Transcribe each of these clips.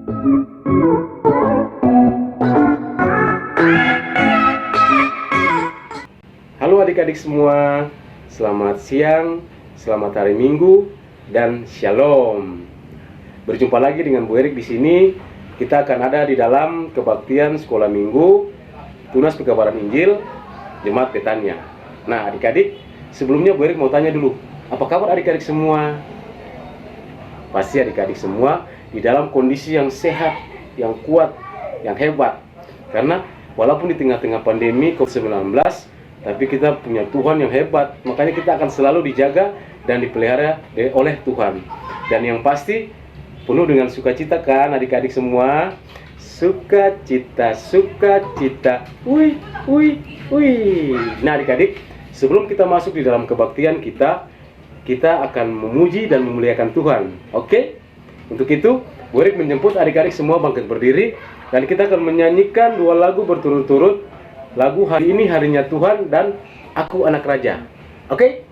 Halo adik-adik semua, selamat siang, selamat hari Minggu, dan Shalom. Berjumpa lagi dengan Bu Erik di sini. Kita akan ada di dalam kebaktian sekolah Minggu, Tunas Pekabaran Injil, Jemaat Betania. Nah adik-adik, sebelumnya Bu Erik mau tanya dulu, apa kabar adik-adik semua? Pasti adik-adik semua di dalam kondisi yang sehat, yang kuat, yang hebat. Karena walaupun di tengah-tengah pandemi COVID-19, tapi kita punya Tuhan yang hebat. Makanya kita akan selalu dijaga dan dipelihara oleh Tuhan. Dan yang pasti penuh dengan sukacita kan adik-adik semua? Sukacita, sukacita. Wih, wih, wih. Nah adik-adik, sebelum kita masuk di dalam kebaktian kita akan memuji dan memuliakan Tuhan. Oke? Untuk itu, Bu Erik menjemput adik-adik semua bangkit berdiri, dan kita akan menyanyikan 2 lagu berturut-turut. Lagu Hari Ini Harinya Tuhan dan Aku Anak Raja. Oke?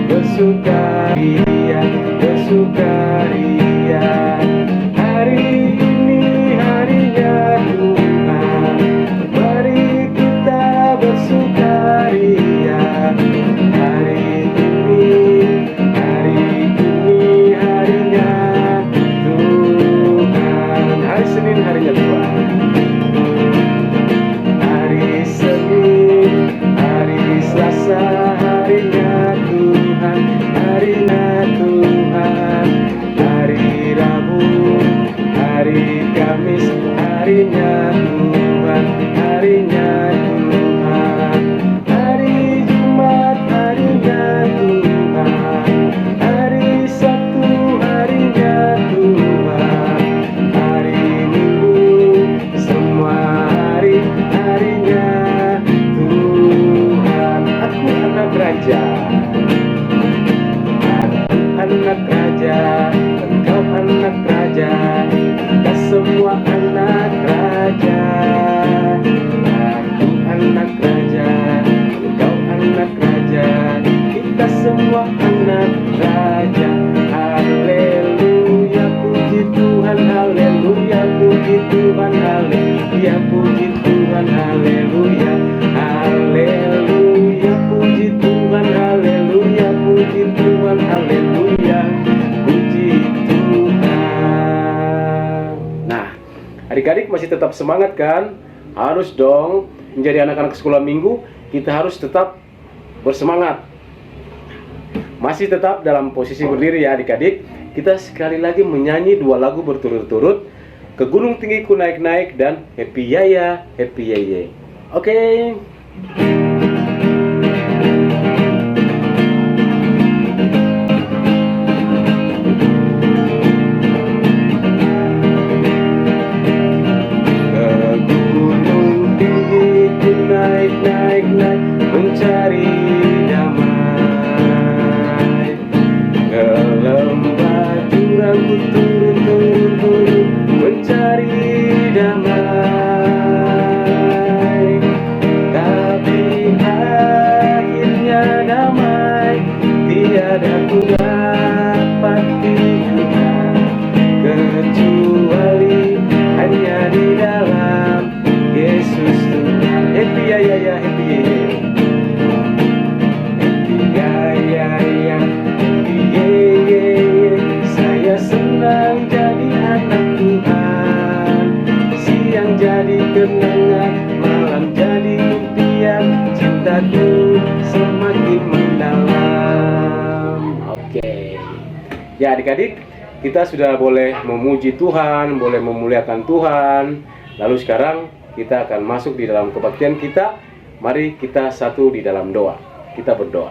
Bersukaria, bersukaria. Hari ini harinya Tuhan. Mari kita bersukaria. Hari ini harinya Tuhan. Hari Senin harinya Tuhan. Hari Senin, hari Selasa harinya Tuhan, harinya Tuhan. Hari Rabu, hari Kamis, harinya Tuhan, harinya Tuhan. Hari Jumat, harinya Tuhan. Hari Sabtu, harinya Tuhan. Hari Minggu, semua hari, harinya Tuhan. Aku anak raja. Anak raja, engkau anak raja, kita semua anak raja. Aku anak raja, engkau anak raja, kita semua anak raja. Haleluya, puji Tuhan, haleluya, puji Tuhan, haleluya, puji Tuhan, haleluya, haleluya, puji Tuhan, haleluya, puji Tuhan, haleluya, puji Tuhan. Nah, adik-adik masih tetap semangat kan? Harus dong, menjadi anak-anak sekolah minggu, kita harus tetap bersemangat. Masih tetap dalam posisi berdiri ya adik-adik. Kita sekali lagi menyanyi 2 lagu berturut-turut, Ke Gunung Tinggi Ku Naik-Naik dan Happy Yaya, Happy Yeye. Oke. Naik, mencari damai. Ke lembah jurang ku turun, mencari damai. Tapi akhirnya damai tiada ku dapati juga, kecuali hanya di dalam Yesus Tuhan. Happy ya ya ya, happy ya ya, happy ya ya ya, happy ya ya ya. Saya senang jadi anak Tuhan. Siang jadi kenangan, malam jadi impian. Cintaku semakin mendalam. Oke. Ya adik-adik, kita sudah boleh memuji Tuhan, boleh memuliakan Tuhan. Lalu sekarang kita akan masuk di dalam kebaktian kita. Mari kita satu di dalam doa. Kita berdoa.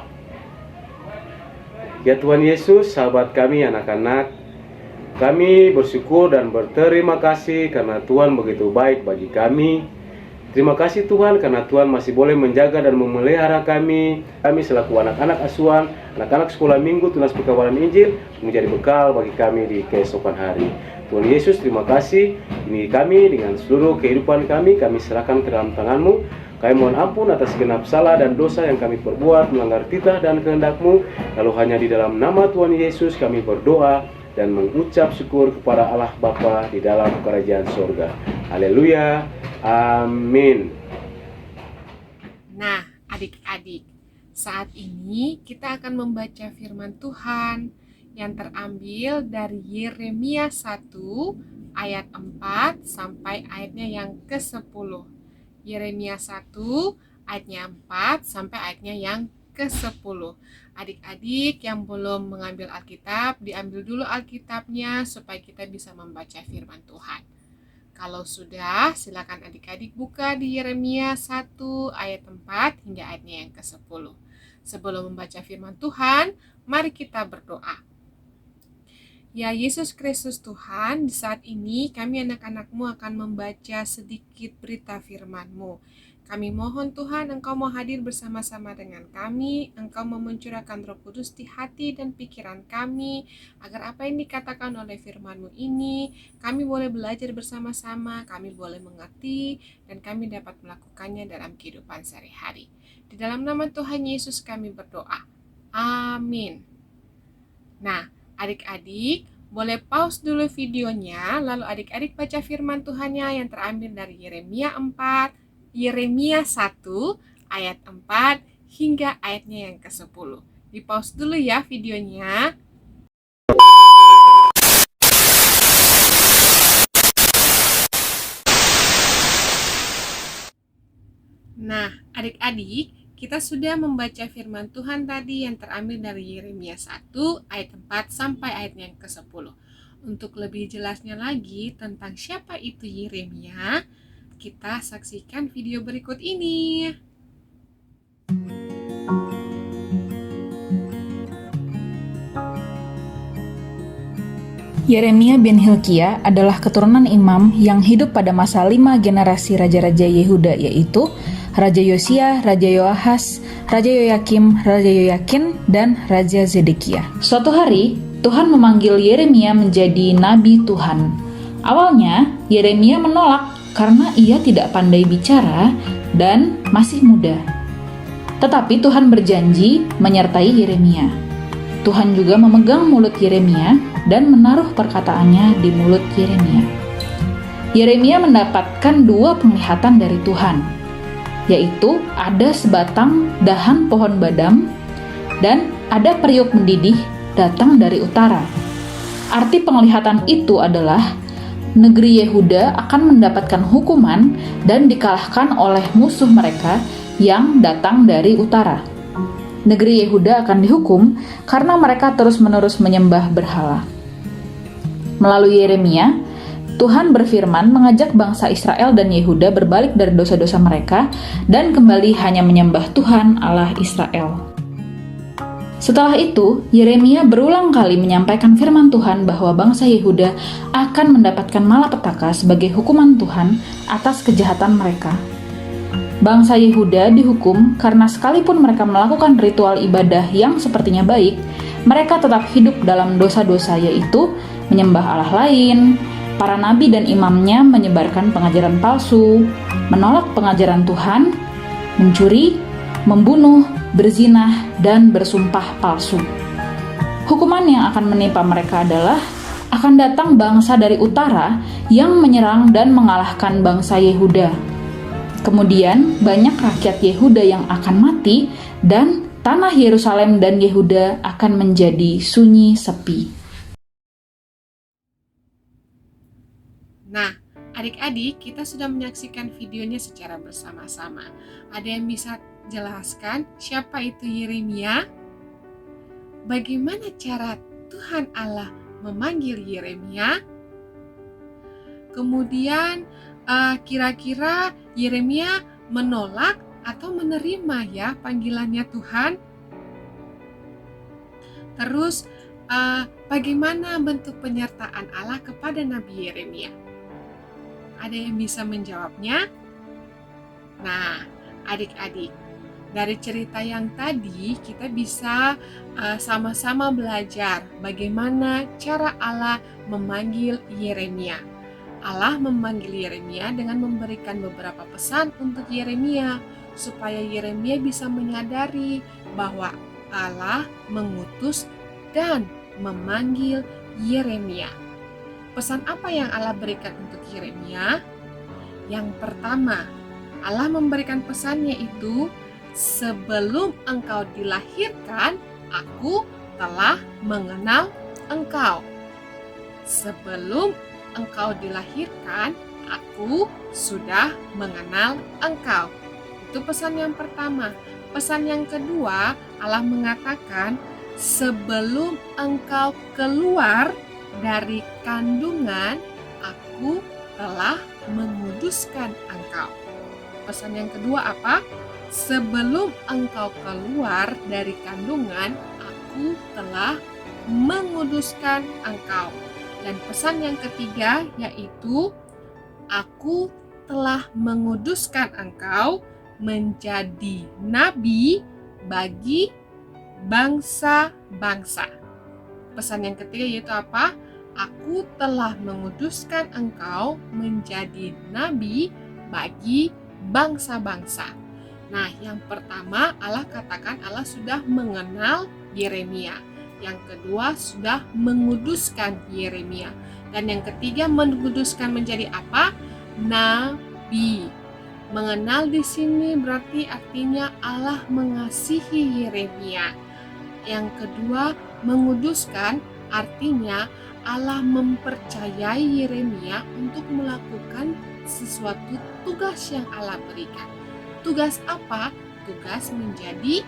Ya Tuhan Yesus, sahabat kami anak-anak, kami bersyukur dan berterima kasih karena Tuhan begitu baik bagi kami. Terima kasih Tuhan karena Tuhan masih boleh menjaga dan memelihara kami selaku anak-anak asuhan, anak-anak sekolah minggu Tunas Perkabaran Injil, menjadi bekal bagi kami di keesokan hari. Tuhan Yesus, terima kasih. Ini kami dengan seluruh kehidupan kami serahkan ke dalam tangan-Mu. Kami mohon ampun atas segenap salah dan dosa yang kami perbuat, melanggar titah dan kehendak-Mu. Lalu hanya di dalam nama Tuhan Yesus kami berdoa dan mengucap syukur kepada Allah Bapa di dalam kerajaan surga. Haleluya. Amin. Nah, adik-adik, saat ini kita akan membaca firman Tuhan yang terambil dari Yeremia 1 ayat 4 sampai ayatnya yang ke-10. Yeremia 1 ayatnya 4 sampai ayatnya yang ke-10. Adik-adik yang belum mengambil Alkitab, diambil dulu Alkitabnya supaya kita bisa membaca firman Tuhan. Kalau sudah, silakan adik-adik buka di Yeremia 1 ayat 4 hingga ayatnya yang ke-10. Sebelum membaca firman Tuhan, mari kita berdoa. Ya Yesus Kristus Tuhan, di saat ini kami anak-anak-Mu akan membaca sedikit berita firman-Mu. Kami mohon Tuhan, Engkau mau hadir bersama-sama dengan kami, Engkau mau mencurahkan Roh Kudus di hati dan pikiran kami, agar apa yang dikatakan oleh firman-Mu ini, kami boleh belajar bersama-sama, kami boleh mengerti, dan kami dapat melakukannya dalam kehidupan sehari-hari. Di dalam nama Tuhan Yesus kami berdoa. Amin. Nah, adik-adik, boleh pause dulu videonya, lalu adik-adik baca firman Tuhannya yang terambil dari Yeremia 1 ayat 4 hingga ayatnya yang ke-10. Di pause dulu ya videonya. Nah, adik-adik, kita sudah membaca firman Tuhan tadi yang terambil dari Yeremia 1 ayat 4 sampai ayatnya yang ke-10. Untuk lebih jelasnya lagi tentang siapa itu Yeremia, kita saksikan video berikut ini. Yeremia bin Hilkia adalah keturunan imam yang hidup pada masa 5 generasi raja-raja Yehuda, yaitu Raja Yosia, Raja Yoahas, Raja Yoyakim, Raja Yoyakin, dan Raja Zedekia. Suatu hari, Tuhan memanggil Yeremia menjadi nabi Tuhan. Awalnya, Yeremia menolak karena ia tidak pandai bicara dan masih muda. Tetapi Tuhan berjanji menyertai Yeremia. Tuhan juga memegang mulut Yeremia dan menaruh perkataannya di mulut Yeremia. Yeremia mendapatkan 2 penglihatan dari Tuhan, yaitu ada sebatang dahan pohon badam dan ada periuk mendidih datang dari utara. Arti penglihatan itu adalah negeri Yehuda akan mendapatkan hukuman dan dikalahkan oleh musuh mereka yang datang dari utara. Negeri Yehuda akan dihukum karena mereka terus-menerus menyembah berhala. Melalui Yeremia, Tuhan berfirman mengajak bangsa Israel dan Yehuda berbalik dari dosa-dosa mereka dan kembali hanya menyembah Tuhan Allah Israel. Setelah itu, Yeremia berulang kali menyampaikan firman Tuhan bahwa bangsa Yehuda akan mendapatkan malapetaka sebagai hukuman Tuhan atas kejahatan mereka. Bangsa Yehuda dihukum karena sekalipun mereka melakukan ritual ibadah yang sepertinya baik, mereka tetap hidup dalam dosa-dosa, yaitu menyembah Allah lain, para nabi dan imamnya menyebarkan pengajaran palsu, menolak pengajaran Tuhan, mencuri, membunuh, berzinah, dan bersumpah palsu. Hukuman yang akan menimpa mereka adalah akan datang bangsa dari utara yang menyerang dan mengalahkan bangsa Yehuda. Kemudian banyak rakyat Yehuda yang akan mati dan tanah Yerusalem dan Yehuda akan menjadi sunyi sepi. Nah, adik-adik, kita sudah menyaksikan videonya secara bersama-sama. Ada yang bisa jelaskan siapa itu Yeremia? Bagaimana cara Tuhan Allah memanggil Yeremia? Kemudian kira-kira Yeremia menolak atau menerima ya panggilannya Tuhan? Terus bagaimana bentuk penyertaan Allah kepada Nabi Yeremia? Ada yang bisa menjawabnya? Nah, adik-adik, dari cerita yang tadi kita bisa sama-sama belajar bagaimana cara Allah memanggil Yeremia. Allah memanggil Yeremia dengan memberikan beberapa pesan untuk Yeremia supaya Yeremia bisa menyadari bahwa Allah mengutus dan memanggil Yeremia. Pesan apa yang Allah berikan untuk Yeremia? Yang pertama, Allah memberikan pesannya itu, sebelum engkau dilahirkan, aku telah mengenal engkau. Sebelum engkau dilahirkan, aku sudah mengenal engkau. Itu pesan yang pertama. Pesan yang kedua, Allah mengatakan, sebelum engkau keluar dari kandungan, aku telah menguduskan engkau. Pesan yang kedua apa? Sebelum engkau keluar dari kandungan, aku telah menguduskan engkau. Dan pesan yang ketiga yaitu, aku telah menguduskan engkau menjadi nabi bagi bangsa-bangsa. Pesan yang ketiga yaitu apa? Aku telah menguduskan engkau menjadi nabi bagi bangsa-bangsa. Nah, yang pertama Allah katakan Allah sudah mengenal Yeremia. Yang kedua sudah menguduskan Yeremia. Dan yang ketiga menguduskan menjadi apa? Nabi. Mengenal di sini berarti artinya Allah mengasihi Yeremia. Yang kedua, menguduskan artinya Allah mempercayai Yeremia untuk melakukan sesuatu tugas yang Allah berikan. Tugas apa? Tugas menjadi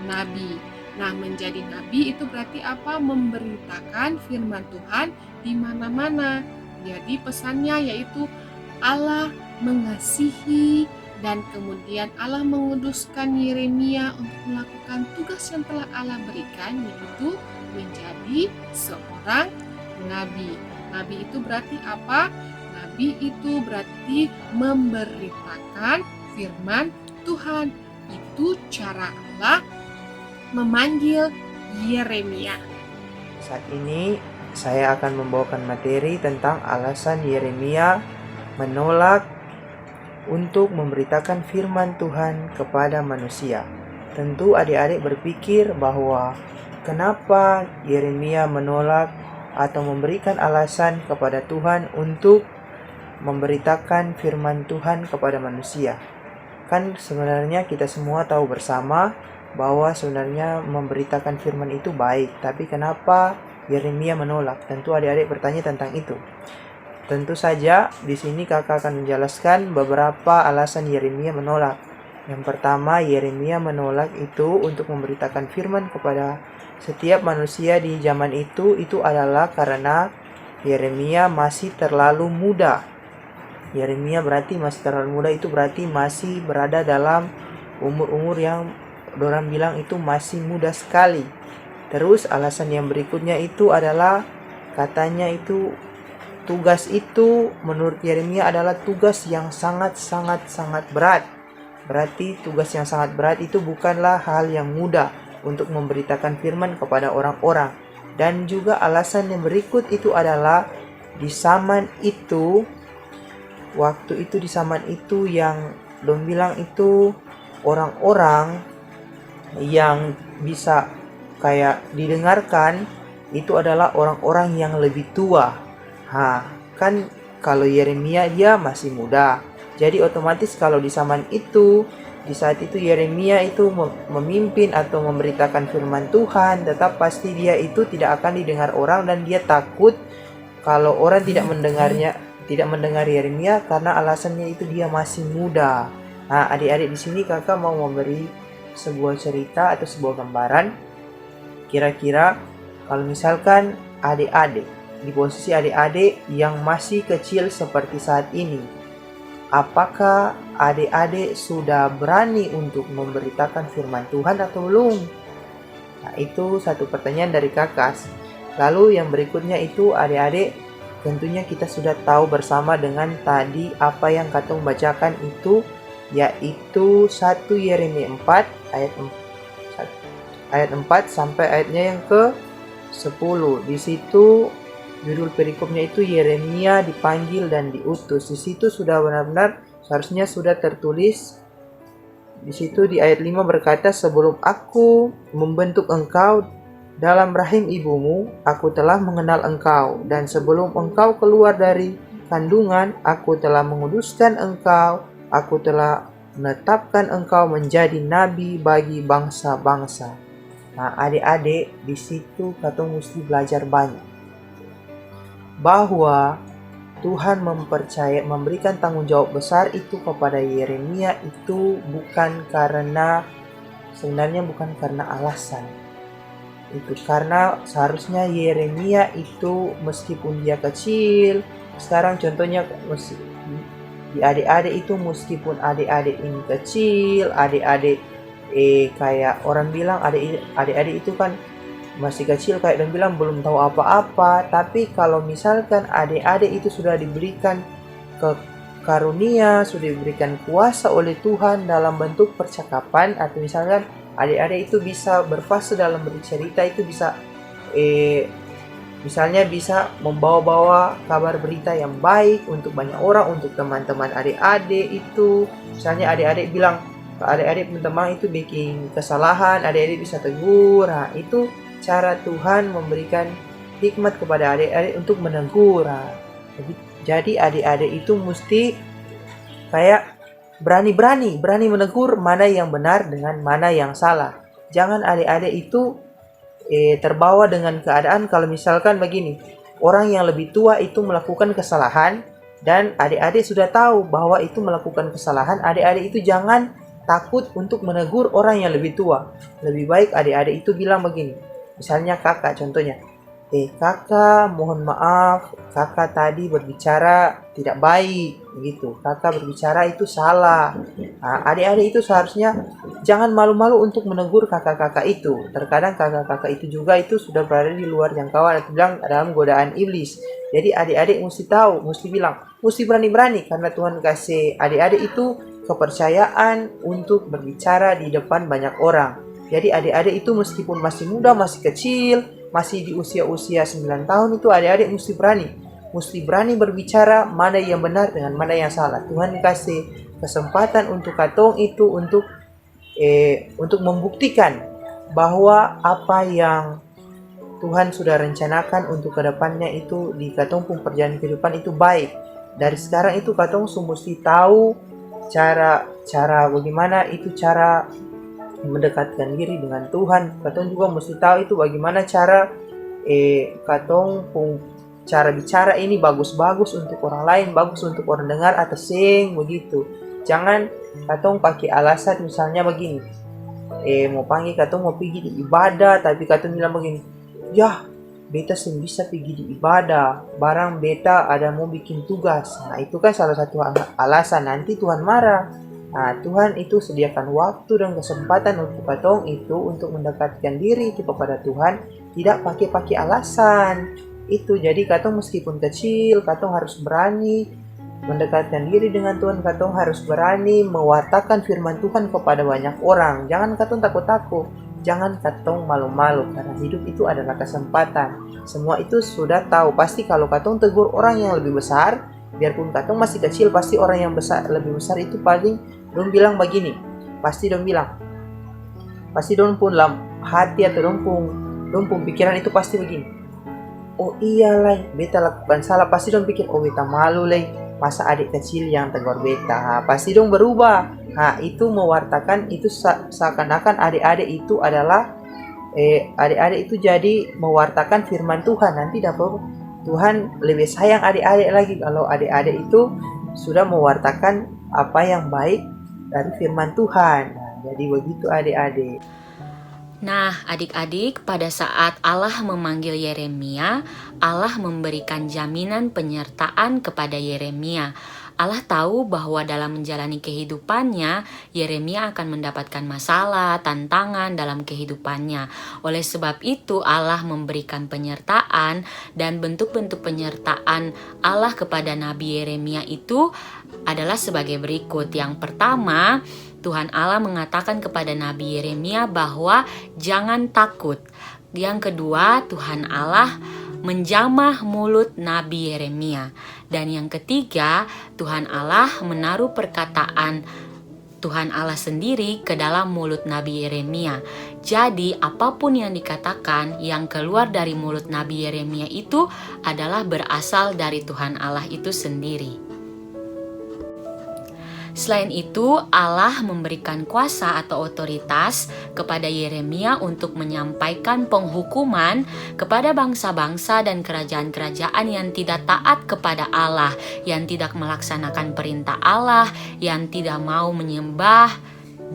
nabi. Nah, menjadi nabi itu berarti apa? Memberitakan firman Tuhan di mana-mana. Jadi pesannya yaitu Allah mengasihi dan kemudian Allah menguduskan Yeremia untuk melakukan tugas yang telah Allah berikan, yaitu menjadi seorang nabi. Nabi itu berarti apa? Nabi itu berarti memberitakan firman Tuhan. Itu cara Allah memanggil Yeremia. Saat ini saya akan membawakan materi tentang alasan Yeremia menolak untuk memberitakan firman Tuhan kepada manusia. Tentu adik-adik berpikir bahwa kenapa Yeremia menolak atau memberikan alasan kepada Tuhan untuk memberitakan firman Tuhan kepada manusia. Kan sebenarnya kita semua tahu bersama bahwa sebenarnya memberitakan firman itu baik, tapi kenapa Yeremia menolak? Tentu adik-adik bertanya tentang itu. Tentu saja di sini kakak akan menjelaskan beberapa alasan Yeremia menolak. Yang pertama, Yeremia menolak itu untuk memberitakan firman kepada setiap manusia di zaman itu adalah karena Yeremia masih terlalu muda. Yeremia berarti masih terlalu muda, itu berarti masih berada dalam umur-umur yang orang bilang itu masih muda sekali. Terus alasan yang berikutnya itu adalah katanya itu tugas itu menurut Yeremia adalah tugas yang sangat berat. Berarti tugas yang sangat berat itu bukanlah hal yang mudah untuk memberitakan firman kepada orang-orang. Dan juga alasan yang berikut itu adalah di zaman itu, waktu itu di zaman itu yang dong bilang itu orang-orang yang bisa kayak didengarkan itu adalah orang-orang yang lebih tua. Kan kalau Yeremia dia masih muda. Jadi otomatis kalau di zaman itu, di saat itu Yeremia itu memimpin atau memberitakan firman Tuhan, tetap pasti dia itu tidak akan didengar orang dan dia takut kalau orang tidak mendengar Yeremia karena alasannya itu dia masih muda. Nah, adik-adik di sini kakak mau memberi sebuah cerita atau sebuah gambaran. Kira-kira kalau misalkan adik-adik di posisi adik-adik yang masih kecil seperti saat ini, apakah adik-adik sudah berani untuk memberitakan firman Tuhan atau belum? Nah, itu satu pertanyaan dari kakak. Lalu yang berikutnya itu adik-adik, tentunya kita sudah tahu bersama dengan tadi apa yang kakak membacakan itu yaitu 1 Yeremia 4 ayat 4 sampai ayatnya yang ke-10. Di situ judul perikopnya itu Yeremia dipanggil dan diutus. Di situ sudah benar-benar seharusnya sudah tertulis. Di situ di ayat 5 berkata, sebelum aku membentuk engkau dalam rahim ibumu, aku telah mengenal engkau, dan sebelum engkau keluar dari kandungan, aku telah menguduskan engkau, aku telah menetapkan engkau menjadi nabi bagi bangsa-bangsa. Nah, adik-adik, di situ katong mesti belajar banyak bahwa Tuhan memberikan tanggung jawab besar itu kepada Yeremia itu sebenarnya bukan karena alasan. Itu karena seharusnya Yeremia itu meskipun dia kecil, sekarang contohnya di adik-adik itu meskipun adik-adik ini kecil, adik-adik kayak orang bilang adik-adik itu kan masih kecil, kayak orang bilang belum tahu apa-apa. Tapi kalau misalkan adik-adik itu sudah diberikan karunia, sudah diberikan kuasa oleh Tuhan dalam bentuk percakapan, atau misalkan adik-adik itu bisa berfase dalam bercerita, itu bisa misalnya bisa membawa-bawa kabar berita yang baik untuk banyak orang, untuk teman-teman adik-adik itu. Misalnya adik-adik bilang ke adik-adik teman-teman itu bikin kesalahan, adik-adik bisa tegur. Nah, itu cara Tuhan memberikan hikmat kepada adik-adik untuk menegur. Jadi adik-adik itu mesti kayak berani menegur mana yang benar dengan mana yang salah. Jangan adik-adik itu terbawa dengan keadaan kalau misalkan begini, orang yang lebih tua itu melakukan kesalahan dan adik-adik sudah tahu bahwa itu melakukan kesalahan. Adik-adik itu jangan takut untuk menegur orang yang lebih tua. Lebih baik adik-adik itu bilang begini, misalnya kakak contohnya, kakak mohon maaf, kakak tadi berbicara tidak baik, begitu. Kakak berbicara itu salah. Nah, adik-adik itu seharusnya jangan malu-malu untuk menegur kakak-kakak itu. Terkadang kakak-kakak itu juga itu sudah berada di luar jangkauan atau bilang dalam godaan iblis. Jadi adik-adik mesti tahu, mesti bilang, mesti berani-berani karena Tuhan kasih adik-adik itu kepercayaan untuk berbicara di depan banyak orang. Jadi adik-adik itu meskipun masih muda, masih kecil, masih di usia-usia 9 tahun itu adik-adik mesti berani berbicara mana yang benar dengan mana yang salah. Tuhan kasih kesempatan untuk katong itu untuk membuktikan bahwa apa yang Tuhan sudah rencanakan untuk kedepannya itu di katong pun perjalanan kehidupan itu baik. Dari sekarang itu katong mesti tahu cara bagaimana itu cara mendekatkan diri dengan Tuhan. Katong juga mesti tahu itu bagaimana cara katong pun cara bicara ini bagus-bagus untuk orang lain, bagus untuk orang dengar atau sing begitu. Jangan katong pakai alasan misalnya begini, mau panggil katong mau pergi di ibadah, tapi katong bilang begini, ya beta sih bisa pergi di ibadah, barang beta ada mau bikin tugas. Nah itu kan salah satu alasan, nanti Tuhan marah. Nah Tuhan itu sediakan waktu dan kesempatan untuk katong itu untuk mendekatkan diri itu kepada Tuhan, tidak pakai alasan itu. Jadi katong meskipun kecil, katong harus berani mendekatkan diri dengan Tuhan. Katong harus berani mewartakan firman Tuhan kepada banyak orang. Jangan katong takut-takut, jangan katong malu-malu, karena hidup itu adalah kesempatan. Semua itu sudah tahu. Pasti kalau katong tegur orang yang lebih besar, biarpun katong masih kecil, pasti orang yang lebih besar itu paling dong bilang begini, pasti dong pun dalam hati atau dong pun pikiran itu pasti begini, oh iya lah beta lakukan salah. Pasti dong pikir, oh beta malu lah, masa adik kecil yang tegur beta. Pasti dong berubah. Nah itu mewartakan itu seakan-akan adik-adik itu adalah adik-adik itu jadi mewartakan firman Tuhan. Nanti dapat Tuhan lebih sayang adik-adik lagi kalau adik-adik itu sudah mewartakan apa yang baik dari firman Tuhan. Nah, jadi begitu adik-adik. Nah, adik-adik, pada saat Allah memanggil Yeremia, Allah memberikan jaminan penyertaan kepada Yeremia. Allah tahu bahwa dalam menjalani kehidupannya, Yeremia akan mendapatkan masalah, tantangan dalam kehidupannya. Oleh sebab itu, Allah memberikan penyertaan, dan bentuk-bentuk penyertaan Allah kepada Nabi Yeremia itu adalah sebagai berikut. Yang pertama, Tuhan Allah mengatakan kepada Nabi Yeremia bahwa jangan takut. Yang kedua, Tuhan Allah menjamah mulut Nabi Yeremia. Dan yang ketiga, Tuhan Allah menaruh perkataan Tuhan Allah sendiri ke dalam mulut Nabi Yeremia. Jadi apapun yang dikatakan yang keluar dari mulut Nabi Yeremia itu adalah berasal dari Tuhan Allah itu sendiri. Selain itu, Allah memberikan kuasa atau otoritas kepada Yeremia untuk menyampaikan penghukuman kepada bangsa-bangsa dan kerajaan-kerajaan yang tidak taat kepada Allah, yang tidak melaksanakan perintah Allah, yang tidak mau menyembah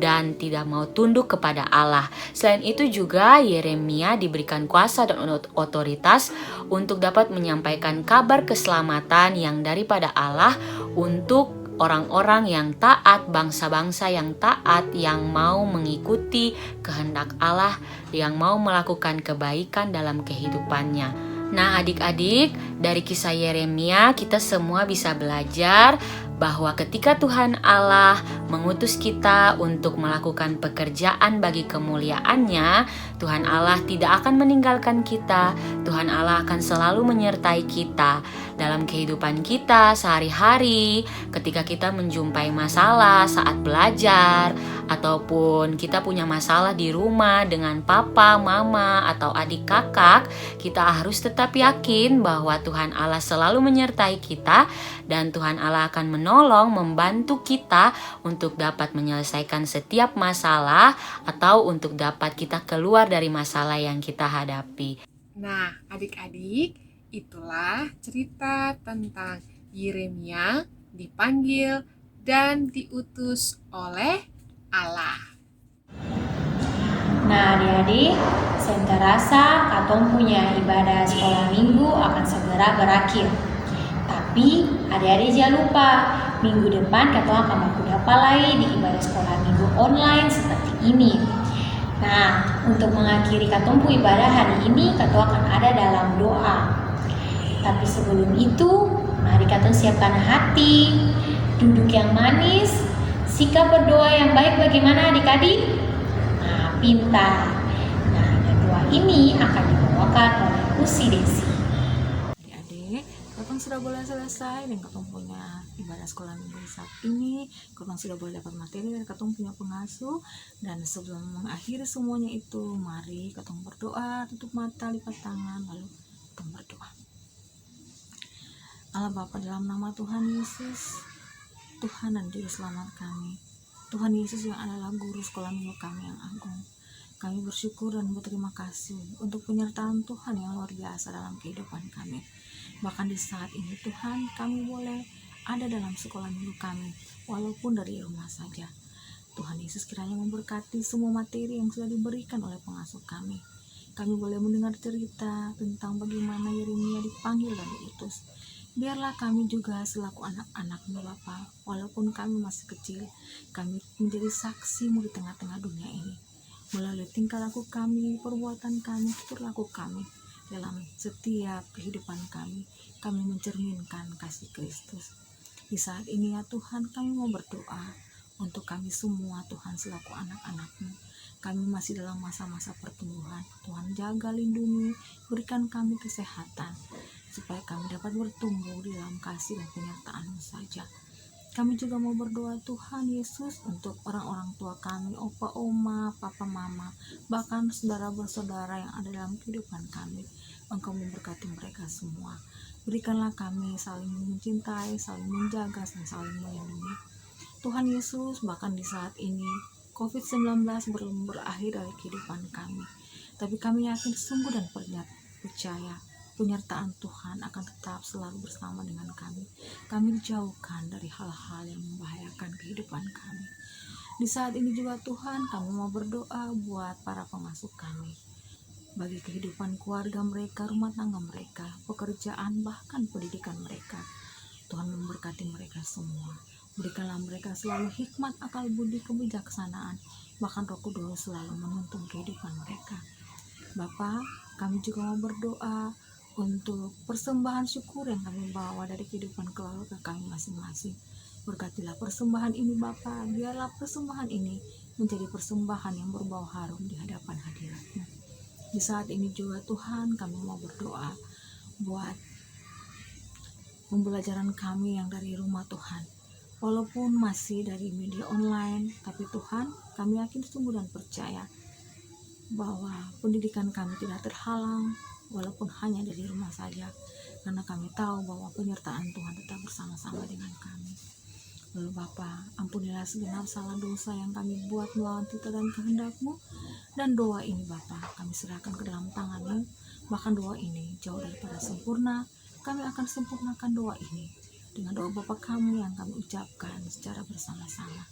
dan tidak mau tunduk kepada Allah. Selain itu juga Yeremia diberikan kuasa dan otoritas untuk dapat menyampaikan kabar keselamatan yang daripada Allah untuk orang-orang yang taat, bangsa-bangsa yang taat, yang mau mengikuti kehendak Allah, yang mau melakukan kebaikan dalam kehidupannya. Nah, adik-adik, dari kisah Yeremia kita semua bisa belajar bahwa ketika Tuhan Allah mengutus kita untuk melakukan pekerjaan bagi kemuliaan-Nya, Tuhan Allah tidak akan meninggalkan kita. Tuhan Allah akan selalu menyertai kita dalam kehidupan kita sehari-hari. Ketika kita menjumpai masalah saat belajar, ataupun kita punya masalah di rumah dengan papa, mama, atau adik kakak, kita harus tetap yakin bahwa Tuhan Allah selalu menyertai kita, dan Tuhan Allah akan menolong, membantu kita untuk dapat menyelesaikan setiap masalah, atau untuk dapat kita keluar dari masalah yang kita hadapi. Nah, adik-adik, itulah cerita tentang Yeremia dipanggil dan diutus oleh Allah. Nah, adik-adik, saya terasa katong punya ibadah sekolah minggu akan segera berakhir. Tapi adik-adik jangan lupa, minggu depan katong akan berkuda lagi di ibadah sekolah minggu online seperti ini. Nah, untuk mengakhiri katong punya ibadah hari ini, katong akan ada dalam doa. Tapi sebelum itu, mari katong siapkan hati, duduk yang manis, sikap berdoa yang baik bagaimana adik-adik? Nah, pintar. Nah, dan doa ini akan dibawakan oleh Usi Desi. Adik-adik, katong sudah boleh selesai dan katong punya ibadah sekolah minggu saat ini. Katong sudah boleh dapat materi dan katong punya pengasuh. Dan sebelum mengakhiri semuanya itu, mari katong berdoa, tutup mata, lipat tangan, lalu katong berdoa. Allah Bapa, dalam nama Tuhan Yesus, Tuhan dan Juru Selamat kami, Tuhan Yesus yang adalah guru sekolah minggu kami yang agung, kami bersyukur dan berterima kasih untuk penyertaan Tuhan yang luar biasa dalam kehidupan kami. Bahkan di saat ini Tuhan, kami boleh ada dalam sekolah minggu kami, walaupun dari rumah saja. Tuhan Yesus kiranya memberkati semua materi yang sudah diberikan oleh pengasuh kami. Kami boleh mendengar cerita tentang bagaimana Yeremia dipanggil dan diutus. Biarlah kami juga selaku anak-anak-Mu Bapa, walaupun kami masih kecil, kami menjadi saksi-Mu di tengah-tengah dunia ini. Melalui tingkah laku kami, perbuatan kami, tutur laku kami, dalam setiap kehidupan kami mencerminkan kasih Kristus. Di saat ini ya Tuhan, kami mau berdoa untuk kami semua Tuhan selaku anak-anak-Mu. Kami masih dalam masa-masa pertumbuhan. Tuhan jaga, lindungi, berikan kami kesehatan, supaya kami dapat bertumbuh di dalam kasih dan penyertaan-Mu saja. Kami juga mau berdoa Tuhan Yesus untuk orang-orang tua kami, opa, oma, papa, mama, bahkan saudara bersaudara yang ada dalam kehidupan kami. Engkau memberkati mereka semua. Berikanlah kami saling mencintai, saling menjaga, dan saling melindungi. Tuhan Yesus, bahkan di saat ini COVID-19 belum berakhir dari kehidupan kami, tapi kami yakin sungguh dan percaya penyertaan Tuhan akan tetap selalu bersama dengan kami. Kami dijauhkan dari hal-hal yang membahayakan kehidupan kami. Di saat ini juga Tuhan, kami mau berdoa buat para pengasuh kami, bagi kehidupan keluarga mereka, rumah tangga mereka, pekerjaan, bahkan pendidikan mereka. Tuhan memberkati mereka semua. Berikanlah mereka selalu hikmat, akal budi, kebijaksanaan, bahkan Roh Kudus selalu menuntun kehidupan mereka. Bapa, kami juga mau berdoa untuk persembahan syukur yang kami bawa dari kehidupan keluarga kami masing-masing. Berkatilah persembahan ini Bapa, biarlah persembahan ini menjadi persembahan yang berbau harum di hadapan hadirat-Mu. Di saat ini juga Tuhan, kami mau berdoa buat pembelajaran kami yang dari rumah Tuhan. Walaupun masih dari media online, tapi Tuhan, kami yakin sungguh dan percaya bahwa pendidikan kami tidak terhalang, walaupun hanya dari rumah saja, karena kami tahu bahwa penyertaan Tuhan tetap bersama-sama dengan kami. Lalu Bapa, ampunilah segenap salah dosa yang kami buat melawan titah dan kehendak-Mu, dan doa ini Bapa, kami serahkan ke dalam tangan-Mu. Bahkan doa ini jauh daripada sempurna, kami akan sempurnakan doa ini dengan doa Bapa kami yang kami ucapkan secara bersama-sama.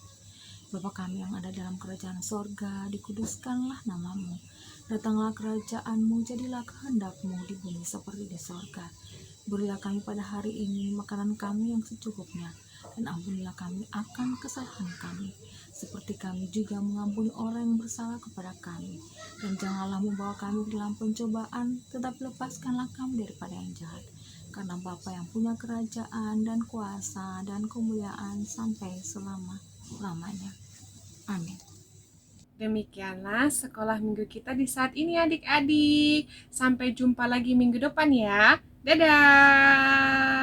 Bapa kami yang ada dalam kerajaan sorga, dikuduskanlah nama-Mu. Datanglah kerajaan-Mu, jadilah kehendak-Mu di bumi seperti di sorga. Berilah kami pada hari ini makanan kami yang secukupnya, dan ampunilah kami akan kesalahan kami, seperti kami juga mengampuni orang yang bersalah kepada kami. Dan janganlah membawa kami dalam pencobaan, tetapi lepaskanlah kami daripada yang jahat. Karena Bapa yang punya kerajaan dan kuasa dan kemuliaan sampai selama-lamanya. Amin. Demikianlah sekolah minggu kita di saat ini adik-adik. Sampai jumpa lagi minggu depan ya. Dadah!